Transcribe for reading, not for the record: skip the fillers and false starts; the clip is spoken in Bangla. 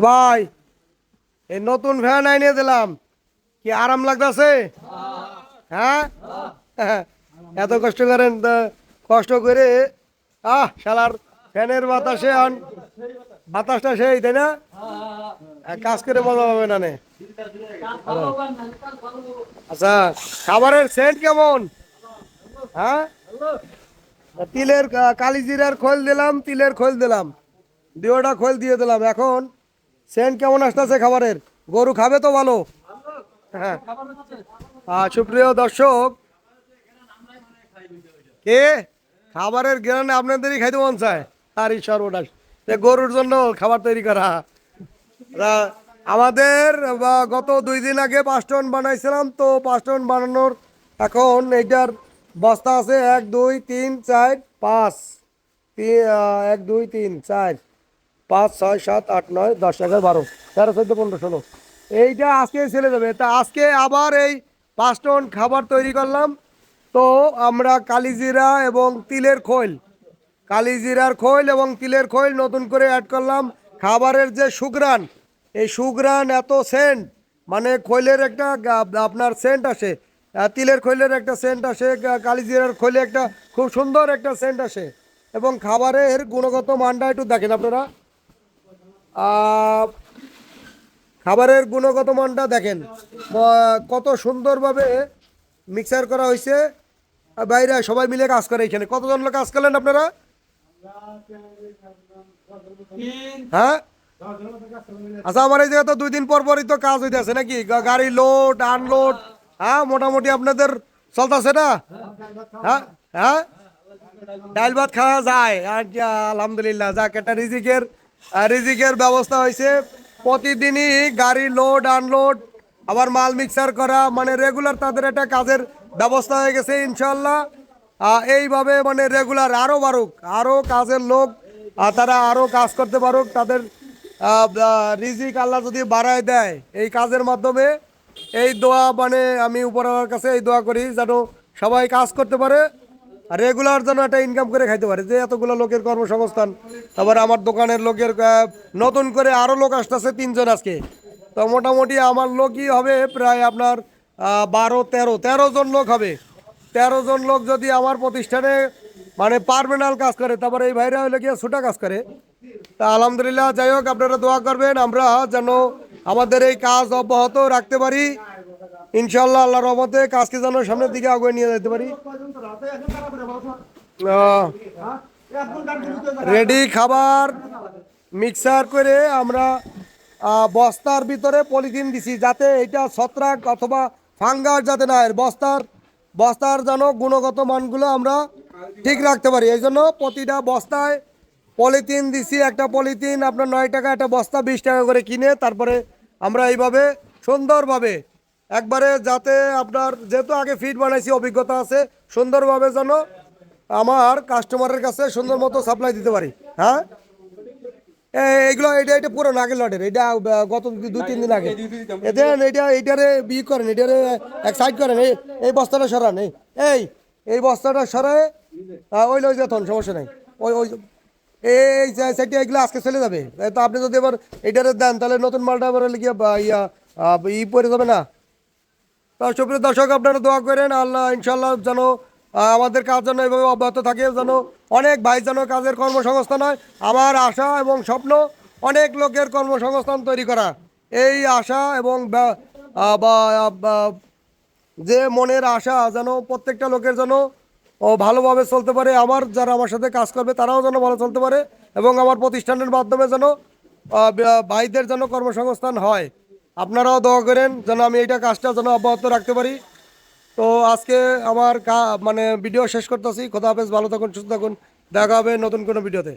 ভাই এই নতুন ফ্যান আইনে দিলাম, কি আরাম লাগতেছে? হ্যাঁ, এত কষ্ট করেন কষ্ট করে শালার ফ্যানের বাতাসে বাতাসটা সেই, তাই না? কাজ করে মজা পাবে না নে। আচ্ছা, খাবারের সেন্ট কেমন? হ্যাঁ, তিলের কালিজিরার খোল দিলাম, তিলের খোল দিলাম, দুটা খোল দিয়ে দিলাম। এখন সেন্ট কেমন আসতেছে খাবারের? গরু খাবে তো ভালো। হ্যাঁ, সুপ্রিয় দর্শক, কে খাবারের গ্রানে আপনাদেরই খাইতে মন চায়? তারই সর্বনাশ, গরুর জন্য খাবার তৈরি করা। আমাদের গত 2 দিন আগে 5 টন বানাইছিলাম, তো 5 টন বানানোর এখন এইটার বস্তা আছে 1 2 3 4 5, 1 2 3 4 5 6 7 8 9 10 11 12 13 14 15 16, এইটা আজকে ছেড়ে যাবে। তা আজকে আবার এই 5 টন খাবার তৈরি করলাম। তো আমরা কালিজিরা এবং তিলের খৈল, কালিজিরার খৈল এবং তিলের খৈল নতুন করে অ্যাড করলাম। খাবারের যে সুঘ্রাণ, এই সুঘ্রাণ এত সেন্ট, মানে খৈলের একটা আপনার সেন্ট আসে, তিলের খৈলের একটা সেন্ট আসে, কালিজিরার খৈলে একটা খুব সুন্দর একটা সেন্ট আসে। এবং খাবারের গুণগত মানটা একটু দেখেন আপনারা, খাবারের গুণগত মানটা দেখেন কত সুন্দরভাবে মিক্সার করা হয়েছে। বাইরে সবাই মিলে কাজ করে। এখানে কতজন লোক কাজ করলেন আপনারা? হ্যাঁ, আচ্ছা, আমার এই জায়গা তো 2 দিন পর পরই তো কাজ হইতেছে নাকি, গাড়ি লোড আনলোড। হ্যাঁ, মোটামুটি আপনাদের চলতেছে না? হ্যাঁ, হ্যাঁ, ডাল ভাত খাওয়া যায় আর আলহামদুলিল্লাহ। যাক, একটা রিজিকের ব্যবস্থা হয়েছে। প্রতিদিনই গাড়ি লোড আনলোড, আবার মাল মিক্সার করা, মানে রেগুলার তাদের একটা কাজের ব্যবস্থা হয়ে গেছে ইনশাল্লাহ। এইভাবে মানে রেগুলার আরও বাড়ুক, আরও কাজের লোক তারা আরও কাজ করতে পারুক, তাদের রিজিক আল্লাহ যদি বাড়ায় দেয় এই কাজের মাধ্যমে। এই দোয়া মানে আমি উপরওয়ালার কাছে এই দোয়া করি যেন সবাই কাজ করতে পারে, রেগুলার যেন একটা ইনকাম করে খাইতে পারে। যে এতগুলো লোকের কর্মসংস্থান, তারপরে আমার দোকানের লোকের নতুন করে আরও লোক আসতেছে 3 জন আজকে। তো মোটামুটি আমার লোকই হবে প্রায় আপনার 12 13 জন লোক হবে। 13 জন লোক যদি আমার প্রতিষ্ঠানে মানে পার্মানেন্ট কাজ করে, তারপরে এই ভাইরা হলে গিয়ে ছোটা কাজ করে। তা আলহামদুলিল্লাহ, যাই হোক, আপনারা দোয়া করবেন আমরা যেন আমাদের এই কাজ অব্যাহত রাখতে পারি ইনশাল্লাহ। আল্লাহর রহমতে কাজকে যেন সামনের দিকে আগুয়ে নিয়ে যেতে পারি। রেডি খাবার মিক্সার করে আমরা বস্তার ভিতরে পলিথিন দিছি, যাতে এটা ছত্রাক অথবা ফাঙ্গাস যাতে না হয়, বস্তার যেন গুণগত মানগুলো আমরা ঠিক রাখতে পারি। এই জন্য প্রতিটা বস্তায় পলিথিন দিছি। একটা পলিথিন আপনার 9 টাকা, একটা বস্তা 20 টাকা করে কিনে তারপরে আমরা এইভাবে সুন্দরভাবে একবারে, যাতে আপনার যেহেতু আগে ফিট বানাইছি, অভিজ্ঞতা আছে, সুন্দরভাবে যেন আমার কাস্টমারের কাছে সুন্দর মতো সাপ্লাই দিতে পারি। হ্যাঁ, এইগুলো এটা পুরো আগের লটের, এটা গত 2-3 দিন আগে। এইটারে করেন, এটারে এক সাইড করেন, এই বস্তাটা সরান, এই বস্তাটা সরায় ওই লই যেতন সমস্যা নাই। ওই ওই এই সাইডে এগুলো আজকে চলে যাবে। তো আপনি যদি এবার এইটারে দেন তাহলে নতুন মালটা এবার লিখে পড়ে যাবে না। তো সুপ্রিয় দর্শক, আপনারা দোয়া করেন আল্লাহ ইনশাল্লাহ যেন আমাদের কাজ যেন এইভাবে অব্যাহত থাকে, যেন অনেক ভাই যেন কাজের কর্মসংস্থান হয়। আমার আশা এবং স্বপ্ন অনেক লোকের কর্মসংস্থান তৈরি করা। এই আশা এবং যে মনের আশা যেন প্রত্যেকটা লোকের যেন ভালোভাবে চলতে পারে, আমার যারা আমার সাথে কাজ করবে তারাও যেন ভালো চলতে পারে, এবং আমার প্রতিষ্ঠানের মাধ্যমে যেন ভাইদের যেন কর্মসংস্থান হয়। আপনারাও দোয়া করেন যেন আমি এইটা কাজটা যেন অব্যাহত রাখতে পারি। তো আজকে আমার মানে ভিডিও শেষ করতেছি। খোদা হাফেজ, ভালো থাকুন, সুস্থ থাকুন, দেখা হবে নতুন কোনো ভিডিওতে।